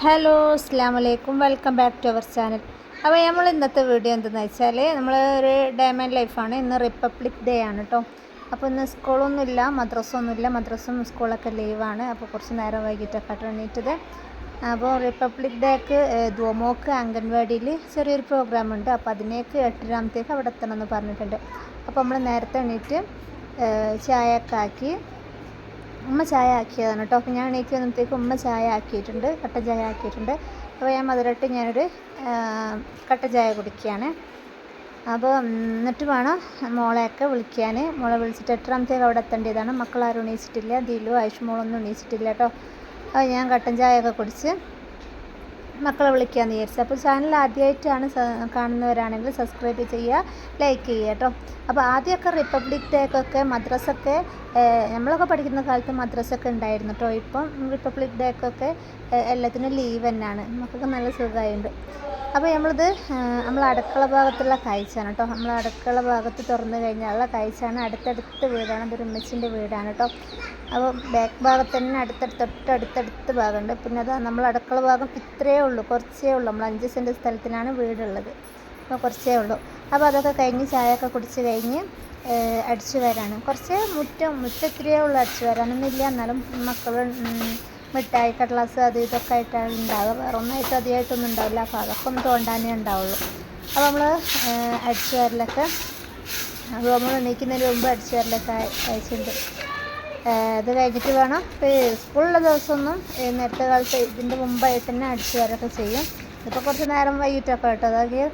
Hello അസ്സലാമു അലൈക്കും welcome back to our channel. അപ്പോൾ നമ്മൾ ഇന്നത്തെ വീഡിയോ എന്തെന്ന് വെച്ചാൽ നമ്മൾ ഒരു ഡേ ആൻഡ് ലൈഫാണ്. ഇന്ന് റിപ്പബ്ലിക് ഡേ ആണ് കേട്ടോ. അപ്പോൾ ഇന്ന് സ്കൂളൊന്നുമില്ല, മദ്രസൊന്നുമില്ല, മദ്രസും സ്കൂളൊക്കെ ലീവാണ്. അപ്പോൾ കുറച്ച് നേരം വൈകിട്ടൊക്കെ എണീറ്റത്. അപ്പോൾ റിപ്പബ്ലിക് ഡേക്ക് ദ്വമോക്ക് അംഗൻവാടിയിൽ ചെറിയൊരു പ്രോഗ്രാം ഉണ്ട്. അപ്പോൾ അതിനേക്ക് 8:30 അവിടെ എത്തണമെന്ന് പറഞ്ഞിട്ടുണ്ട്. അപ്പോൾ നമ്മൾ നേരത്തെ എണീറ്റ് ചായയൊക്കെ ആക്കി, ഉമ്മ ചായ ആക്കിയതാണ് കേട്ടോ. അപ്പോൾ ഞാൻ എണീറ്റ് വന്നപ്പോഴത്തേക്കും ഉമ്മ ചായ ആക്കിയിട്ടുണ്ട്, കട്ടൻ ചായ ആക്കിയിട്ടുണ്ട്. അപ്പോൾ ഞാൻ മധുരമായിട്ട് ഞാനൊരു കട്ടൻ ചായ കുടിക്കുകയാണ്. അപ്പോൾ എന്നിട്ട് വേണം മോളെയൊക്കെ വിളിക്കാൻ. മോളെ വിളിച്ചിട്ട് 8:30 അവിടെ എത്തേണ്ടതാണ്. മക്കളാരും എണീച്ചിട്ടില്ല, ദിലു ആയിഷ് മോളൊന്നും എണീച്ചിട്ടില്ല കേട്ടോ. അപ്പോൾ ഞാൻ കട്ടൻ ചായയൊക്കെ കുടിച്ച് മക്കളെ വിളിക്കാമെന്ന് വിചാരിച്ചു. അപ്പോൾ ചാനൽ ആദ്യമായിട്ടാണ് കാണുന്നവരാണെങ്കിൽ സബ്സ്ക്രൈബ് ചെയ്യുക, ലൈക്ക് ചെയ്യുക കേട്ടോ. അപ്പോൾ ആദ്യമൊക്കെ റിപ്പബ്ലിക് ഡേക്കൊക്കെ മദ്രസൊക്കെ നമ്മളൊക്കെ പഠിക്കുന്ന കാലത്ത് മദ്രസൊക്കെ ഉണ്ടായിരുന്നു കേട്ടോ. ഇപ്പം റിപ്പബ്ലിക് ഡേക്കൊക്കെ എല്ലാത്തിനും ലീവ് തന്നെയാണ്. നമുക്കൊക്കെ നല്ല സുഖമായിട്ടുണ്ട്. അപ്പോൾ നമ്മൾ അടുക്കള ഭാഗത്തുള്ള കാഴ്ചയാണ് കേട്ടോ. നമ്മൾ അടുക്കള ഭാഗത്ത് തുറന്നു കഴിഞ്ഞാലുള്ള കാഴ്ചയാണ്. അടുത്തടുത്ത് വീടാണ്, അതൊരു ഉമ്മച്ചിൻ്റെ വീടാണ് കേട്ടോ. അപ്പോൾ ബാക്ക് ഭാഗത്ത് തന്നെ അടുത്തടുത്ത് ഭാഗമുണ്ട്. പിന്നെ അത് നമ്മൾ അടുക്കള ഭാഗം ഇത്രയേ ഉള്ളൂ, കുറച്ചേ ഉള്ളൂ. നമ്മൾ 5 സെൻറ്റ് സ്ഥലത്തിനാണ് വീടുള്ളത്. അപ്പോൾ കുറച്ചേ ഉള്ളൂ. അപ്പോൾ അതൊക്കെ കഴിഞ്ഞ് ചായയൊക്കെ കുടിച്ച് കഴിഞ്ഞ് അടിച്ചു വരാണ്. കുറച്ച് മുറ്റത്തിരിയേ ഉള്ളൂ, അടിച്ചു വരാനൊന്നുമില്ല. എന്നാലും മക്കൾ മിഠായി കടലാസ് അത് ഇതൊക്കെ ആയിട്ടാണ് ഉണ്ടാവുക. വേറെ ഒന്നായിട്ട് അധികമായിട്ടൊന്നും ഉണ്ടാവില്ല. അപ്പോൾ അതൊക്കെ ഒന്ന് തോണ്ടാനേ ഉണ്ടാവുള്ളൂ. അപ്പോൾ നമ്മൾ അടിച്ചു വരലൊക്കെ നമ്മൾ എണീക്കുന്നതിന് മുമ്പ് അടിച്ചു വരലൊക്കെ അയച്ചിട്ടുണ്ട്. അത് കഴിഞ്ഞിട്ട് വേണം സ്കൂളിലുള്ള ദിവസമൊന്നും നേരത്തെ കാലത്ത് ഇതിൻ്റെ മുമ്പായിട്ട് തന്നെ അടിച്ചു വരൊക്കെ ചെയ്യും. ഇപ്പോൾ കുറച്ച് നേരം വൈകിട്ടൊക്കെ കേട്ടോ. അതൊക്കെ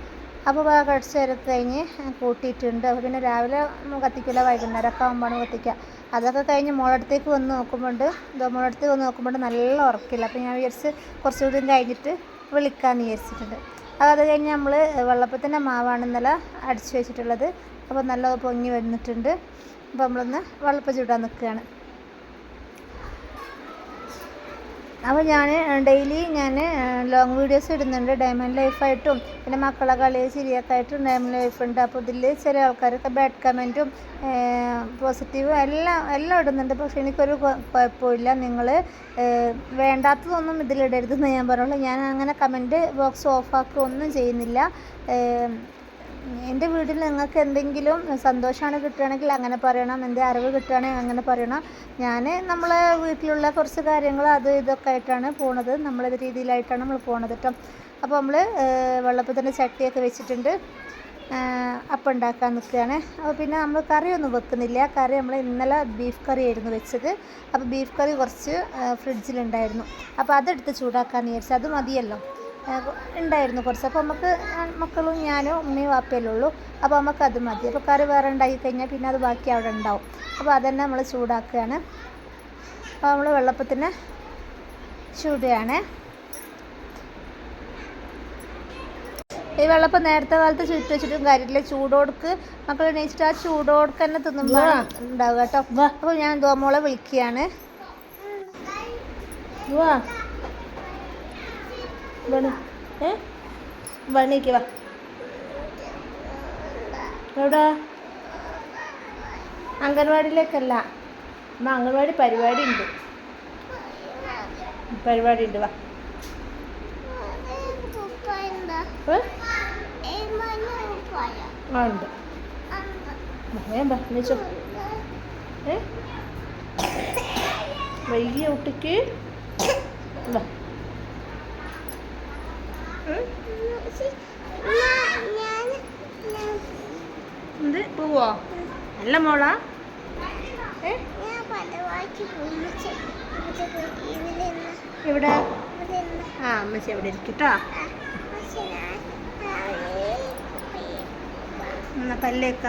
അപ്പോൾ അടിച്ചു വരൊക്കെ കഴിഞ്ഞ് കൂട്ടിയിട്ടുണ്ട്. അപ്പോൾ പിന്നെ രാവിലെ കത്തിക്കില്ല, വൈകുന്നേരമൊക്കെ ആകുമ്പോഴാണ് കത്തിക്കുക. അതൊക്കെ കഴിഞ്ഞ് മോളടുത്തേക്ക് വന്ന് നോക്കുമ്പോൾ നല്ല ഉറക്കില്ല. അപ്പോൾ ഞാൻ വിചാരിച്ച് കുറച്ചുകൂടി കഴിഞ്ഞിട്ട് വിളിക്കാമെന്ന് വിചാരിച്ചിട്ടുണ്ട്. അപ്പോൾ അത് കഴിഞ്ഞ് നമ്മൾ വെള്ളപ്പത്തിൻ്റെ മാവാണ് ഇന്നലെ അടിച്ചു വെച്ചിട്ടുള്ളത്. അപ്പോൾ നല്ല പൊങ്ങി വന്നിട്ടുണ്ട്. അപ്പോൾ നമ്മളൊന്ന് വെള്ളപ്പം ചൂടാൻ നിൽക്കുകയാണ്. അപ്പോൾ ഞാൻ ഡെയിലി ലോങ് വീഡിയോസ് ഇടുന്നുണ്ട്. ഡയമണ്ട് ലൈഫായിട്ടും പിന്നെ മക്കളെ കളി ചിരിയൊക്കെ ആയിട്ടും ഡയമണ്ട് ലൈഫ് ഉണ്ട്. അപ്പോൾ ഇതിൽ ചില ആൾക്കാരൊക്കെ ബാഡ് കമൻറ്റും പോസിറ്റീവും എല്ലാം ഇടുന്നുണ്ട്. പക്ഷേ എനിക്കൊരു കുഴപ്പമില്ല. നിങ്ങൾ വേണ്ടാത്തതൊന്നും ഇതിലിടരുതെന്ന് ഞാൻ പറയുള്ളൂ. ഞാൻ അങ്ങനെ കമൻറ്റ് ബോക്സ് ഓഫാക്കുക ഒന്നും ചെയ്യുന്നില്ല. എൻ്റെ വീട്ടിൽ നിങ്ങൾക്ക് എന്തെങ്കിലും സന്തോഷമാണ് കിട്ടുകയാണെങ്കിൽ അങ്ങനെ പറയണം, എൻ്റെ അറിവ് കിട്ടുകയാണെങ്കിൽ അങ്ങനെ പറയണം. നമ്മളെ വീട്ടിലുള്ള കുറച്ച് കാര്യങ്ങൾ അത് ഇതൊക്കെ ആയിട്ടാണ് പോണത്. നമ്മളത് രീതിയിലായിട്ടാണ് നമ്മൾ പോണത് കേട്ടോ. അപ്പോൾ നമ്മൾ വെള്ളപ്പത്തിൻ്റെ ചട്ടിയൊക്കെ വെച്ചിട്ടുണ്ട്, അപ്പം ഉണ്ടാക്കാൻ നിൽക്കുകയാണ്. അപ്പോൾ പിന്നെ നമ്മൾ കറിയൊന്നും വെക്കുന്നില്ല. കറി നമ്മൾ ഇന്നലെ ബീഫ് കറി ആയിരുന്നു വെച്ചത്. അപ്പോൾ ബീഫ് കറി കുറച്ച് ഫ്രിഡ്ജിലുണ്ടായിരുന്നു. അപ്പോൾ അതെടുത്ത് ചൂടാക്കാമെന്ന് വിചാരിച്ചു. അത് മതിയല്ലോ, ഉണ്ടായിരുന്നു കുറച്ച്. അപ്പോൾ നമുക്ക് മക്കളും ഞാനും ഉമ്മയും വാപ്പയല്ലേ ഉള്ളൂ. അപ്പോൾ നമുക്ക് അത് മതി. അപ്പോൾ കറി വേറെ ഉണ്ടാക്കി കഴിഞ്ഞാൽ പിന്നെ അത് ബാക്കി അവിടെ ഉണ്ടാവും. അപ്പോൾ അതന്നെ നമ്മൾ ചൂടാക്കുകയാണ്. അപ്പോൾ നമ്മൾ വെള്ളപ്പത്തിന് ചൂടുകയാണ്. ഈ വെള്ളപ്പം നേരത്തെ കാലത്ത് ചുറ്റ് വെച്ചിട്ടും കാര്യമില്ല. ചൂടോടുക്ക് മക്കൾ എണീച്ചിട്ട് ആ ചൂടോടുക്ക് തന്നെ തിന്നുമ്പോൾ ഉണ്ടാവുക കേട്ടോ. അപ്പോൾ ഞാൻ ദോമോളെ വിളിക്കുകയാണ്. വണിക്ക് വാ. എവിടെ? അംഗൻവാടിയിലേക്കല്ല, അംഗൻവാടി പരിപാടി ഉണ്ട്. വാ. ഉണ്ട്. എണീച്ചോ. വൈകിയ കുട്ടിക്ക് എന്ത് പോവോ? നല്ല മോളാ. എവിടെ? അമ്മച്ചി എവിടെ ഇരിക്കട്ടോ. എന്നാ പല്ലേക്ക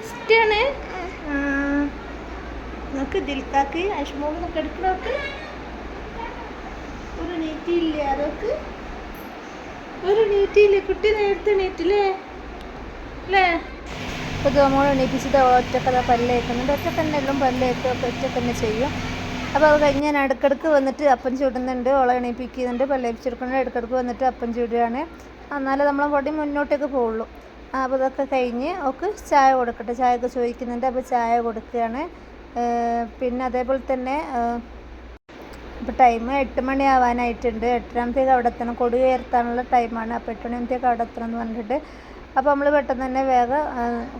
ഇഷ്ടാണ്. നമുക്ക് ദിൽക്കാക്ക് അശ്മോൾ എന്നൊക്കെ എടുക്കണോക്ക് ഒരു നീറ്റിയില്ല. അതൊക്കെ ഒരു നീറ്റിയില്ല. കുട്ടി നേരത്തെ നീറ്റില്ലേ അല്ലേ? അപ്പോൾ നമ്മൾ എണീപ്പിച്ചിട്ട് ഒറ്റക്കഥ പല്ലേക്കുന്നുണ്ട്. ഒറ്റക്ക് തന്നെ എല്ലാം പല്ലേക്കൊക്കെ ഒറ്റക്ക് തന്നെ ചെയ്യും. അപ്പോൾ അത് കഴിഞ്ഞ് ഞാൻ ഇടയ്ക്കിടയ്ക്ക് വന്നിട്ട് അപ്പം ചൂടുന്നുണ്ട്, ഓളെ എണീപ്പിക്കുന്നുണ്ട്, പല്ലേപ്പിച്ചെടുക്കുന്നുണ്ട്. ഇടയ്ക്കിടയ്ക്ക് വന്നിട്ട് അപ്പം ചൂടുകയാണ്. എന്നാലേ നമ്മളെ പൊടി മുന്നോട്ടേക്ക് പോവുള്ളൂ. അപ്പോൾ ഇതൊക്കെ കഴിഞ്ഞ് ഒക്കെ ചായ കൊടുക്കട്ടെ. ചായയൊക്കെ ചോദിക്കുന്നുണ്ട്. അപ്പോൾ ചായ കൊടുക്കുകയാണ്. പിന്നെ അതേപോലെ തന്നെ അപ്പോൾ ടൈം 8 മണി ആവാനായിട്ടുണ്ട്. 8:30 അവിടെ എത്തണം, കൊടി ഉയർത്താനുള്ള ടൈമാണ്. അപ്പോൾ 8 മണിയാകുമ്പോഴത്തേക്ക് അവിടെ എത്തണം എന്ന് പറഞ്ഞിട്ട് അപ്പോൾ നമ്മൾ പെട്ടെന്ന് തന്നെ വേഗം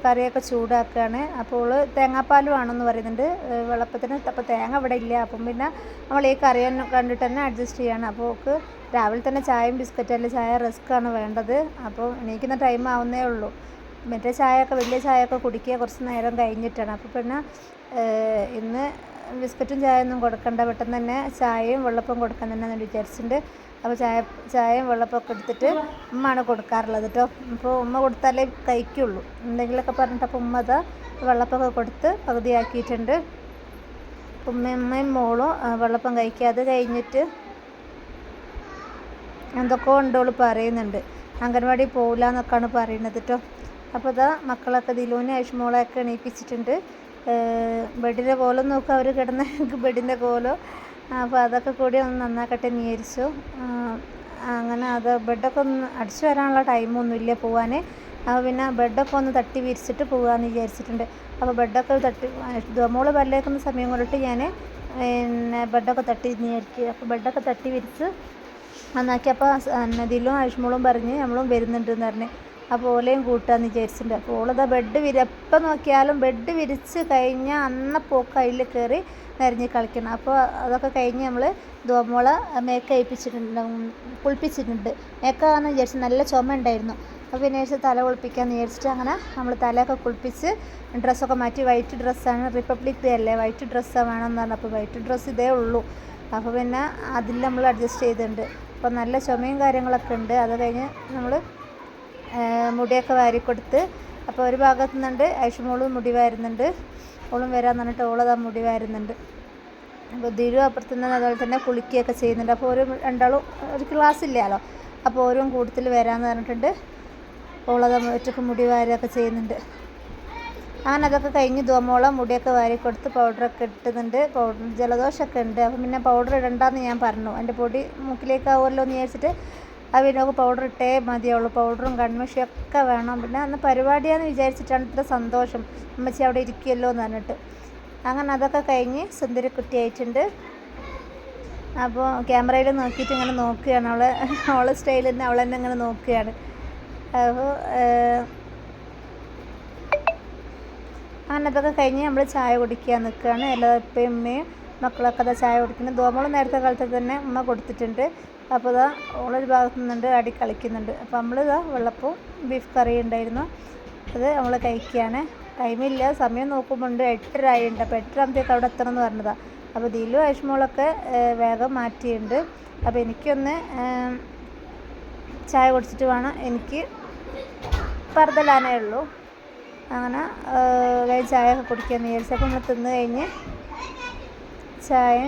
കറിയൊക്കെ ചൂടാക്കുകയാണ്. അപ്പോൾ തേങ്ങാപ്പാൽ വേണമെന്ന് പറയുന്നുണ്ട് വെള്ളപ്പത്തിന്. അപ്പോൾ തേങ്ങ ഇവിടെ ഇല്ല, അപ്പം പിന്നെ നമ്മൾ ഈ കറി കണ്ടിട്ട് തന്നെ അഡ്ജസ്റ്റ് ചെയ്യാണ്. അപ്പോൾ ഓൾക്ക് രാവിലെ തന്നെ ചായയും ബിസ്ക്കറ്റും അല്ല ചായ റസ്ക്കാണ് വേണ്ടത്. അപ്പോൾ എണീക്കുന്ന ടൈം ആവുന്നേ ഉള്ളൂ. മറ്റേ ചായയൊക്കെ വലിയ ചായയൊക്കെ കുടിക്കുക കുറച്ച് നേരം കഴിഞ്ഞിട്ടാണ്. അപ്പോൾ പിന്നെ ഇന്ന് ബിസ്ക്കറ്റും ചായയൊന്നും കൊടുക്കണ്ട, പെട്ടെന്ന് തന്നെ ചായയും വെള്ളപ്പവും കൊടുക്കാൻ തന്നെ വിചാരിച്ചിട്ടുണ്ട്. അപ്പോൾ ചായയും വെള്ളപ്പൊക്കെ എടുത്തിട്ട് ഉമ്മയാണ് കൊടുക്കാറുള്ളത് കേട്ടോ. അപ്പോൾ ഉമ്മ കൊടുത്താലേ കഴിക്കുള്ളൂ എന്തെങ്കിലുമൊക്കെ പറഞ്ഞിട്ട്. അപ്പോൾ ഉമ്മ അതാ വെള്ളപ്പൊക്കെ കൊടുത്ത് പകുതിയാക്കിയിട്ടുണ്ട്. ഉമ്മയും മോളും വെള്ളപ്പം കഴിക്കുക. അത് കഴിഞ്ഞിട്ട് എന്തൊക്കെയോ ഉണ്ടോള് പറയുന്നുണ്ട്, അംഗൻവാടി പോകില്ല എന്നൊക്കെയാണ് പറയുന്നത് കേട്ടോ. അപ്പോൾ ഇതാ മക്കളൊക്കെ ദിലൂനെ ഐഷ്മോളെയൊക്കെ എണീപ്പിച്ചിട്ടുണ്ട്. ബെഡിൻ്റെ കോലം നോക്കുക, അവർ കിടന്ന ബെഡിൻ്റെ കോലോ. അപ്പോൾ അതൊക്കെ കൂടി ഒന്ന് നന്നാക്കട്ടെ എന്ന് വിചാരിച്ചു. അങ്ങനെ അത് ബെഡൊക്കെ ഒന്ന് അടിച്ചു വരാനുള്ള ടൈമൊന്നുമില്ല പോകാൻ. അപ്പോൾ പിന്നെ ബെഡൊക്കെ ഒന്ന് തട്ടി വിരിച്ചിട്ട് പോകാമെന്ന് വിചാരിച്ചിട്ടുണ്ട്. അപ്പോൾ ബെഡൊക്കെ തട്ടി മോള് പല്ലേക്കുന്ന സമയം കൊണ്ടിട്ട് ഞാൻ പിന്നെ ബെഡൊക്കെ തട്ടി വിചാരിക്കുക. അപ്പോൾ ബെഡൊക്കെ തട്ടി വിരിച്ച് നന്നാക്കി. അപ്പോൾ ദിലും ഐഷ്മോളും പറഞ്ഞ് നമ്മളും വരുന്നുണ്ടെന്ന് പറഞ്ഞ് അപ്പോൾ ഓലയും കൂട്ടാന്ന് വിചാരിച്ചിട്ടുണ്ട്. അപ്പോൾ ഓളതാ ബെഡ് എപ്പോൾ നോക്കിയാലും ബെഡ് വിരിച്ച് കഴിഞ്ഞാൽ അന്നപ്പോൾ അതിൽ കയറി നിരഞ്ഞ് കളിക്കണം. അപ്പോൾ അതൊക്കെ കഴിഞ്ഞ് നമ്മൾ ദോമോളെ മേക്ക് കഴിപ്പിച്ചിട്ടുണ്ട്, കുളിപ്പിച്ചിട്ടുണ്ട്. മേക്കാന്ന് വിചാരിച്ചു, നല്ല ചുമ ഉണ്ടായിരുന്നു. അപ്പോൾ പിന്നെ തല കുളിപ്പിക്കാമെന്ന് വിചാരിച്ചിട്ട് അങ്ങനെ നമ്മൾ തലയൊക്കെ കുളിപ്പിച്ച് ഡ്രസ്സൊക്കെ മാറ്റി. വൈറ്റ് ഡ്രസ്സാണ്, റിപ്പബ്ലിക് ഡേ അല്ലേ, വൈറ്റ് ഡ്രസ്സാണ് വേണമെന്ന് പറഞ്ഞു. അപ്പോൾ വൈറ്റ് ഡ്രസ്സ് ഇതേ ഉള്ളൂ. അപ്പോൾ പിന്നെ അതിൽ നമ്മൾ അഡ്ജസ്റ്റ് ചെയ്തിട്ടുണ്ട്. അപ്പോൾ നല്ല ചുമയും കാര്യങ്ങളൊക്കെ ഉണ്ട്. അത് കഴിഞ്ഞ് നമ്മൾ മുടിയൊക്കെ വാരിക്കൊടുത്ത്. അപ്പോൾ ഒരു ഭാഗത്തു നിന്നുണ്ട് ഐഷുമോളും മുടി വാരുന്നുണ്ട്, ഓളും വരാമെന്ന് പറഞ്ഞിട്ട് ഓളതാ മുടി വാരുന്നുണ്ട്. അപ്പോൾ ദിരു അപ്പുറത്തു നിന്ന് അതുപോലെ തന്നെ കുളിക്കുകയൊക്കെ ചെയ്യുന്നുണ്ട്. അപ്പോൾ ഒരു രണ്ടാളും ഒരു ക്ലാസ് ഇല്ലല്ലോ, അപ്പോൾ ഓരോ കൂടുതൽ വരാമെന്ന് പറഞ്ഞിട്ടുണ്ട്. ഓളതാ ഒറ്റക്ക് മുടി വാരുകയൊക്കെ ചെയ്യുന്നുണ്ട്. അങ്ങനെ അതൊക്കെ കഴിഞ്ഞ് ദോമോളം മുടിയൊക്കെ വാരിക്കൊടുത്ത് പൗഡറൊക്കെ ഇട്ടുന്നുണ്ട്. ജലദോഷമൊക്കെ ഉണ്ട്. അപ്പം പിന്നെ പൗഡർ ഇടണ്ടെന്ന് ഞാൻ പറഞ്ഞു, എൻ്റെ പൊടി മൂക്കിലേക്കാവുമല്ലോ എന്ന് വിചാരിച്ചിട്ട്. അത് പിന്നെ പൗഡർ ഇട്ടേ മതിയാവുള്ളൂ, പൗഡറും കൺമഷിയൊക്കെ വേണം. പിന്നെ അന്ന് പരിപാടിയാന്ന് വിചാരിച്ചിട്ടാണ് ഇത്ര സന്തോഷം, അമ്മച്ചി അവിടെ ഇരിക്കുമല്ലോ എന്ന് പറഞ്ഞിട്ട്. അങ്ങനെ അതൊക്കെ കഴിഞ്ഞ് സുന്ദരി കുട്ടിയായിട്ടുണ്ട്. അപ്പോൾ ക്യാമറയിൽ നോക്കിയിട്ട് ഇങ്ങനെ നോക്കുകയാണ്, അവളെ സ്റ്റൈലിൽ തന്നെ അവൾ തന്നെ ഇങ്ങനെ നോക്കുകയാണ്. അപ്പോൾ അങ്ങനെ അതൊക്കെ കഴിഞ്ഞ് നമ്മൾ ചായ കുടിക്കാൻ നിൽക്കുകയാണ്. എല്ലാ ഉപ്പയും ഉമ്മയും മക്കളൊക്കെ അതാ ചായ കുടിക്കുന്നത്. ദോമോൾ നേരത്തെ കാലത്ത് തന്നെ ഉമ്മ കൊടുത്തിട്ടുണ്ട്. അപ്പോൾ ഇതാ ഓളൊരു ഭാഗത്തു നിന്നുണ്ട് അടി കളിക്കുന്നുണ്ട്. അപ്പോൾ നമ്മളിതാ വെള്ളപ്പവും ബീഫ് കറി ഉണ്ടായിരുന്നു, അത് നമ്മൾ കഴിക്കുകയാണ്. ടൈമില്ല, സമയം നോക്കുമ്പോൾ 8:30 ആയിട്ടുണ്ട്. അപ്പോൾ 8:30 അവിടെ എത്തണം എന്ന് പറഞ്ഞതാണ്. അപ്പോൾ ദിലു ഐഷ്മോളൊക്കെ വേഗം മാറ്റിയിട്ടുണ്ട്. അപ്പോൾ എനിക്കൊന്ന് ചായ കുടിച്ചിട്ട് വേണം എനിക്ക് പറതലാനേ ഉള്ളൂ. അങ്ങനെ ചായ ഒക്കെ കുടിക്കാമെന്ന് വിചാരിച്ചപ്പോൾ നമ്മൾ തിന്ന് കഴിഞ്ഞ് ചായ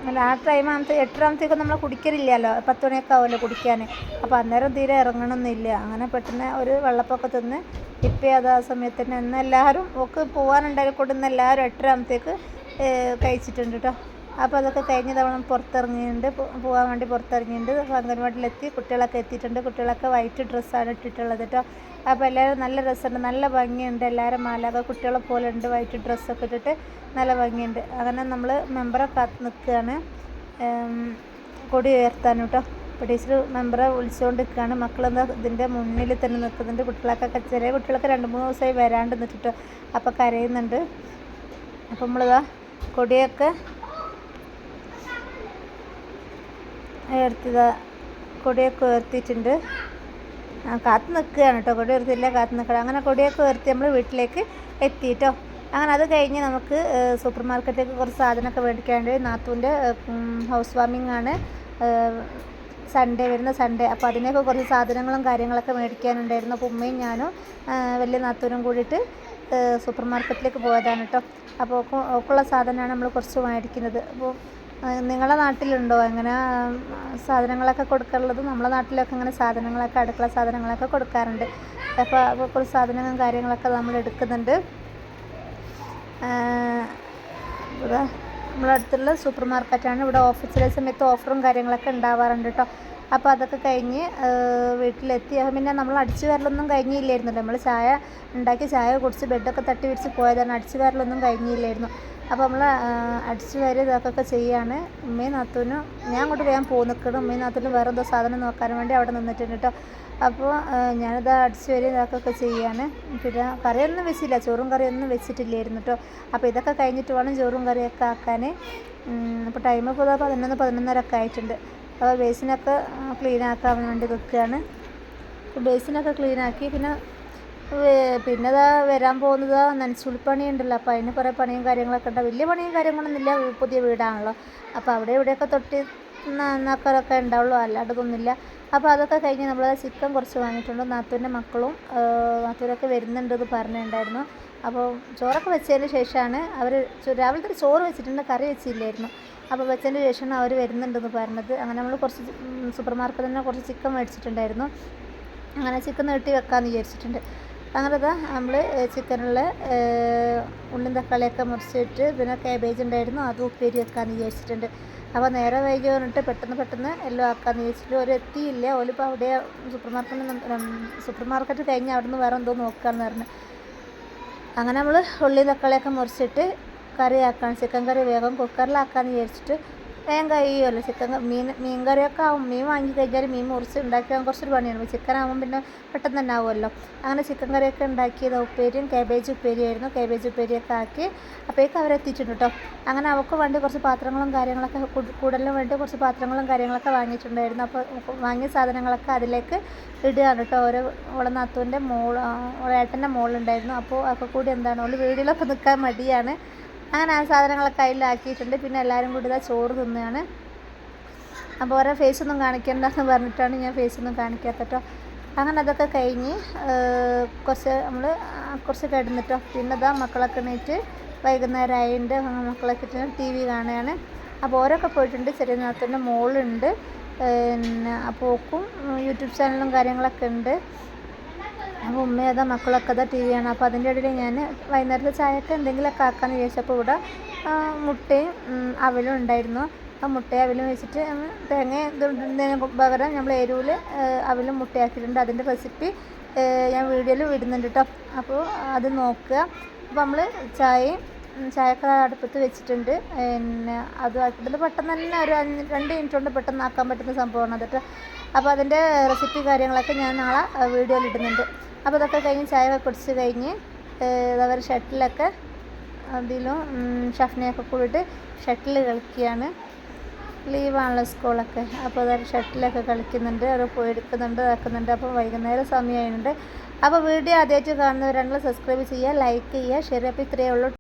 അല്ല ആ ടൈം 8:30 നമ്മൾ കുടിക്കലില്ലല്ലോ, 10 മണിയൊക്കെ ആവുമല്ലോ കുടിക്കാൻ. അപ്പോൾ അന്നേരം തീരെ ഇറങ്ങണമെന്നില്ല. അങ്ങനെ പെട്ടെന്ന് ഒരു വെള്ളപ്പൊക്കെ തിന്ന് ഇപ്പം അത് ആ സമയത്ത് തന്നെ ഇന്ന് എല്ലാവരും ഒക്കെ പോകാനുണ്ടായിക്കൊണ്ട് ഇന്ന് എല്ലാവരും 8:30 കഴിച്ചിട്ടുണ്ട് കേട്ടോ. അപ്പോൾ അതൊക്കെ കഴിഞ്ഞ തവണ പുറത്തിറങ്ങിയിട്ടുണ്ട്, പോകാൻ വേണ്ടി പുറത്തിറങ്ങിയിട്ടുണ്ട്. അംഗൻവാടിയിലെത്തി, കുട്ടികളൊക്കെ എത്തിയിട്ടുണ്ട്. കുട്ടികളൊക്കെ വൈറ്റ് ഡ്രസ്സാണ് ഇട്ടിട്ടുള്ളത് കേട്ടോ. അപ്പോൾ എല്ലാവരും നല്ല രസമുണ്ട്, നല്ല ഭംഗിയുണ്ട്. എല്ലാവരും മാലാക കുട്ടികളെ പോലെ ഉണ്ട്, വൈറ്റ് ഡ്രസ്സൊക്കെ ഇട്ടിട്ട് നല്ല ഭംഗിയുണ്ട്. അങ്ങനെ നമ്മൾ മെമ്പറെ കാത്ത് നിൽക്കുകയാണ് കൊടി ഉയർത്താൻ കേട്ടോ. അപ്പോൾ ടീച്ചർ മെമ്പറെ വിളിച്ചുകൊണ്ട് നിൽക്കുകയാണ്. മക്കളെന്താ ഇതിൻ്റെ മുന്നിൽ തന്നെ നിൽക്കുന്നുണ്ട്. കുട്ടികളൊക്കെ ചെറിയ കുട്ടികളൊക്കെ 2-3 ദിവസമായി വരാണ്ട് നിന്നിട്ടോ. അപ്പോൾ കരയുന്നുണ്ട്. അപ്പോൾ നമ്മളിതാ കൊടിയൊക്കെ ഉയർത്തിയിട്ടുണ്ട്. കാത്തു നിൽക്കുകയാണ് കേട്ടോ, കൊടി ഉയർത്തിയില്ല, കാത്തു നിൽക്കണം. അങ്ങനെ കൊടിയൊക്കെ ഉയർത്തി നമ്മൾ വീട്ടിലേക്ക് എത്തി കേട്ടോ. അങ്ങനെ അത് കഴിഞ്ഞ് നമുക്ക് സൂപ്പർ മാർക്കറ്റിലേക്ക് കുറച്ച് സാധനമൊക്കെ മേടിക്കാണ്ട്. നാത്തൂൻ്റെ ഹൗസ് വാമിംഗ് ആണ് വരുന്ന സൺഡേ. അപ്പോൾ അതിനൊക്കെ കുറച്ച് സാധനങ്ങളും കാര്യങ്ങളൊക്കെ മേടിക്കാനുണ്ടായിരുന്നു. അപ്പോൾ ഉമ്മയും ഞാനും വലിയ നാത്തൂനും കൂടിയിട്ട് സൂപ്പർ മാർക്കറ്റിലേക്ക് പോയതാണ് കേട്ടോ. അപ്പോൾ ഒക്കെയുള്ള സാധനമാണ് നമ്മൾ കുറച്ച് മേടിക്കുന്നത്. അപ്പോൾ നിങ്ങളുടെ നാട്ടിലുണ്ടോ അങ്ങനെ സാധനങ്ങളൊക്കെ കൊടുക്കാറുള്ളത്? നമ്മളെ നാട്ടിലൊക്കെ അങ്ങനെ സാധനങ്ങളൊക്കെ അടുക്കള സാധനങ്ങളൊക്കെ കൊടുക്കാറുണ്ട്. അപ്പോൾ കുറച്ച് സാധനങ്ങളും കാര്യങ്ങളൊക്കെ നമ്മൾ എടുക്കുന്നുണ്ട്. ഇവിടെ നമ്മളടുത്തുള്ള സൂപ്പർ മാർക്കറ്റാണ്. ഇവിടെ ചില സമയത്ത് ഓഫറും കാര്യങ്ങളൊക്കെ ഉണ്ടാവാറുണ്ട് കേട്ടോ. അപ്പോൾ അതൊക്കെ കഴിഞ്ഞ് വീട്ടിലെത്തി. അപ്പം പിന്നെ നമ്മൾ അടിച്ചു വരലൊന്നും കഴിഞ്ഞില്ലായിരുന്നല്ലോ. നമ്മൾ ചായ ഉണ്ടാക്കി ചായ കുടിച്ച് ബെഡൊക്കെ തട്ടി വിരിച്ച് പോയതാണ്. അടിച്ചു വരലൊന്നും കഴിഞ്ഞില്ലായിരുന്നു. അപ്പോൾ നമ്മൾ അടിച്ചു വരി ഇതൊക്കെ ചെയ്യാണ്. ഉമ്മയും നാത്തൂനും ഞാൻ അങ്ങോട്ട് വേഗം നിൽക്കണം. ഉമ്മയും നാത്തൂനും വേറെ എന്തോ സാധനം നോക്കാൻ വേണ്ടി അവിടെ നിന്നിട്ടുണ്ട് കേട്ടോ. അപ്പോൾ ഞാനിത് അടിച്ചു വരി ഇതൊക്കെ ചെയ്യാണ്. പിന്നെ കറിയൊന്നും വെച്ചില്ല, ചോറും കറിയൊന്നും വെച്ചിട്ടില്ലായിരുന്നു കേട്ടോ. അപ്പോൾ ഇതൊക്കെ കഴിഞ്ഞിട്ട് വേണം ചോറും കറിയൊക്കെ ആക്കാൻ. അപ്പോൾ ടൈം ഇപ്പോൾ 11-11:30 ഒക്കെ ആയിട്ടുണ്ട്. അപ്പോൾ ബേസിനൊക്കെ ക്ലീൻ ആക്കാൻ വേണ്ടി നിൽക്കുകയാണ്. ബേസിനൊക്കെ ക്ലീനാക്കി പിന്നെ ഇതാ വരാൻ പോകുന്നത് നനച്ചുളിപ്പണി ഉണ്ടല്ലോ. അപ്പോൾ അതിന് കുറേ പണിയും കാര്യങ്ങളൊക്കെ ഉണ്ട്. വലിയ പണിയും കാര്യങ്ങളൊന്നുമില്ല, പുതിയ വീടാണല്ലോ. അപ്പോൾ അവിടെ ഇവിടെയൊക്കെ തൊട്ടി നന്നാക്കാറൊക്കെ ഉണ്ടാവുള്ളൂ, അല്ലാണ്ടതൊന്നുമില്ല. അപ്പോൾ അതൊക്കെ കഴിഞ്ഞ് നമ്മൾ ചിക്കൻ കുറച്ച് വാങ്ങിയിട്ടുണ്ട്. നാത്തൂൻ്റെ മക്കളും നാത്തൂരൊക്കെ വരുന്നുണ്ടെന്ന് പറഞ്ഞിട്ടുണ്ടായിരുന്നു. അപ്പോൾ ചോറൊക്കെ വെച്ചതിന് ശേഷമാണ് അവർ രാവിലത്തെ ചോറ് വെച്ചിട്ടുണ്ട്, കറി വെച്ചില്ലായിരുന്നു. അപ്പോൾ വെച്ചതിന് ശേഷമാണ് അവർ വരുന്നുണ്ടെന്ന് പറഞ്ഞത്. അങ്ങനെ നമ്മൾ കുറച്ച് സൂപ്പർ മാർക്കറ്റിൽ നിന്ന് കുറച്ച് ചിക്കൻ മേടിച്ചിട്ടുണ്ടായിരുന്നു. അങ്ങനെ ചിക്കൻ നീട്ടി വെക്കാമെന്ന് വിചാരിച്ചിട്ടുണ്ട്. അങ്ങനെ നമ്മൾ ചിക്കനുള്ള ഉള്ളിയും തക്കാളിയൊക്കെ മുറിച്ചിട്ട് പിന്നെ കാബേജ് ഉണ്ടായിരുന്നു, അത് ഉപ്പേരി വെക്കാമെന്ന് വിചാരിച്ചിട്ടുണ്ട്. അപ്പോൾ നേരെ വൈകി വന്നിട്ട് പെട്ടെന്ന് എല്ലാം ആക്കാമെന്ന് വിചാരിച്ചിട്ട് ഒരു എത്തിയില്ല. ഓലിപ്പോൾ അവിടെ സൂപ്പർ മാർക്കറ്റ് കഴിഞ്ഞ് അവിടെ നിന്ന് വേറെ എന്തോ നോക്കാമെന്ന് പറഞ്ഞു. അങ്ങനെ നമ്മൾ ഉള്ളിയും തക്കാളിയൊക്കെ മുറിച്ചിട്ട് കറി ആക്കാണ്. ചിക്കൻ കറി വേഗം കുക്കറിലാക്കാമെന്ന് വിചാരിച്ചിട്ട് വേഗം കഴിയുമല്ലോ. മീൻ കറിയൊക്കെ ആവും. മീൻ വാങ്ങി കഴിഞ്ഞാൽ മീൻ മുറിച്ച് ഉണ്ടാക്കാൻ കുറച്ചൊരു പണിയാണ്. ചിക്കൻ ആകുമ്പോൾ പിന്നെ പെട്ടെന്ന് തന്നെ ആവുമല്ലോ. അങ്ങനെ ചിക്കൻ കറിയൊക്കെ ഉണ്ടാക്കിയത് ഉപ്പേരിയും കാബേജ് ഉപ്പേരിയായിരുന്നു. കാബേജ് ഉപ്പേരിയൊക്കെ ആക്കി അപ്പോഴേക്കും അവരെത്തിയിട്ടുണ്ട് കേട്ടോ. അങ്ങനെ അവർക്ക് വേണ്ടി കുറച്ച് പാത്രങ്ങളും കാര്യങ്ങളൊക്കെ കൂടുതലും വേണ്ടി കുറച്ച് പാത്രങ്ങളും കാര്യങ്ങളൊക്കെ വാങ്ങിയിട്ടുണ്ടായിരുന്നു. അപ്പോൾ വാങ്ങിയ സാധനങ്ങളൊക്കെ അതിലേക്ക് ഇടുകയാണ് കേട്ടോ. ഓളെ നാത്തൂൻ്റെ ഏട്ടൻ്റെ മോളുണ്ടായിരുന്നു. അപ്പോൾ ഒക്കെ കൂടി ഓൾ വീട്ടിലൊക്കെ നിൽക്കാൻ മടിയാണ്. അങ്ങനെ ആ സാധനങ്ങളൊക്കെ അതിലാക്കിയിട്ടുണ്ട്. പിന്നെ എല്ലാവരും കൂടി ചോറ് തിന്നുകയാണ്. അപ്പോൾ ഓരോ ഫേസൊന്നും കാണിക്കേണ്ടെന്ന് പറഞ്ഞിട്ടാണ് ഞാൻ ഫേസൊന്നും കാണിക്കാത്ത കേട്ടോ. അങ്ങനെ അതൊക്കെ കഴിഞ്ഞ് കുറച്ച് കിടന്നിട്ടോ. പിന്നെ മക്കളൊക്കെ എണീറ്റ് വൈകുന്നേരം ആയതുകൊണ്ട് മക്കളൊക്കെ ഇട്ട് TV കാണുകയാണ്. അപ്പോൾ ഓരോക്കെ പോയിട്ടുണ്ട്. ചെറിയ നാത്തൂൻ്റെ മോളുണ്ട്. പിന്നെ അപ്പോൾ ഓക്കും യൂട്യൂബ് ചാനലും കാര്യങ്ങളൊക്കെ ഉണ്ട്. അപ്പോൾ ഉമ്മയതാ മക്കളൊക്കെ TV ആണ്. അപ്പോൾ അതിൻ്റെ ഇടയിൽ ഞാൻ വൈകുന്നേരത്തെ ചായയൊക്കെ എന്തെങ്കിലുമൊക്കെ ആക്കാമെന്ന് വിചാരിച്ചപ്പോൾ ഇവിടെ മുട്ടയും അവലും ഉണ്ടായിരുന്നു. ആ മുട്ടയും അവലും വെച്ചിട്ട് തേങ്ങ ഇടുന്നതിന് പകരം നമ്മൾ എരിവിൽ അവലും മുട്ടയാക്കിയിട്ടുണ്ട്. അതിൻ്റെ റെസിപ്പി ഞാൻ വീഡിയോയിൽ വിടുന്നുണ്ട് കേട്ടോ. അപ്പോൾ അത് നോക്കുക. അപ്പോൾ നമ്മൾ ചായയൊക്കെ അടുപ്പത്ത് വെച്ചിട്ടുണ്ട്. പിന്നെ അത് ആക്കിയിട്ട് പെട്ടെന്ന് തന്നെ ഒരു 2 മിനിറ്റ് കൊണ്ട് പെട്ടെന്ന് ആക്കാൻ പറ്റുന്ന സംഭവമാണ് അത് കേട്ടോ. അപ്പോൾ അതിൻ്റെ റെസിപ്പി കാര്യങ്ങളൊക്കെ ഞാൻ നാളെ വീഡിയോയിൽ ഇടുന്നുണ്ട്. അപ്പോൾ ഇതൊക്കെ കഴിഞ്ഞ് ചായയൊക്കെ കുടിച്ച് കഴിഞ്ഞ് അവർ ഷട്ടിലൊക്കെ അതിലും ഷഫ്നയൊക്കെ കൂടിയിട്ട് ഷട്ടിൽ കളിക്കുകയാണ്. ലീവാണല്ലോ സ്കൂളൊക്കെ. അപ്പോൾ അതൊരു ഷട്ടിലൊക്കെ കളിക്കുന്നുണ്ട്, അവർ പോയി എടുക്കുന്നുണ്ട്, ഇതാക്കുന്നുണ്ട്. അപ്പോൾ വൈകുന്നേരം സമയമായിട്ടുണ്ട്. അപ്പോൾ വീഡിയോ ആദ്യമായിട്ട് കാണുന്നവരാണെങ്കിൽ സബ്സ്ക്രൈബ് ചെയ്യുക, ലൈക്ക് ചെയ്യുക, ഷെയർ ചെയ്യുക. അപ്പോൾ ഇത്രയേ ഉള്ളൂ.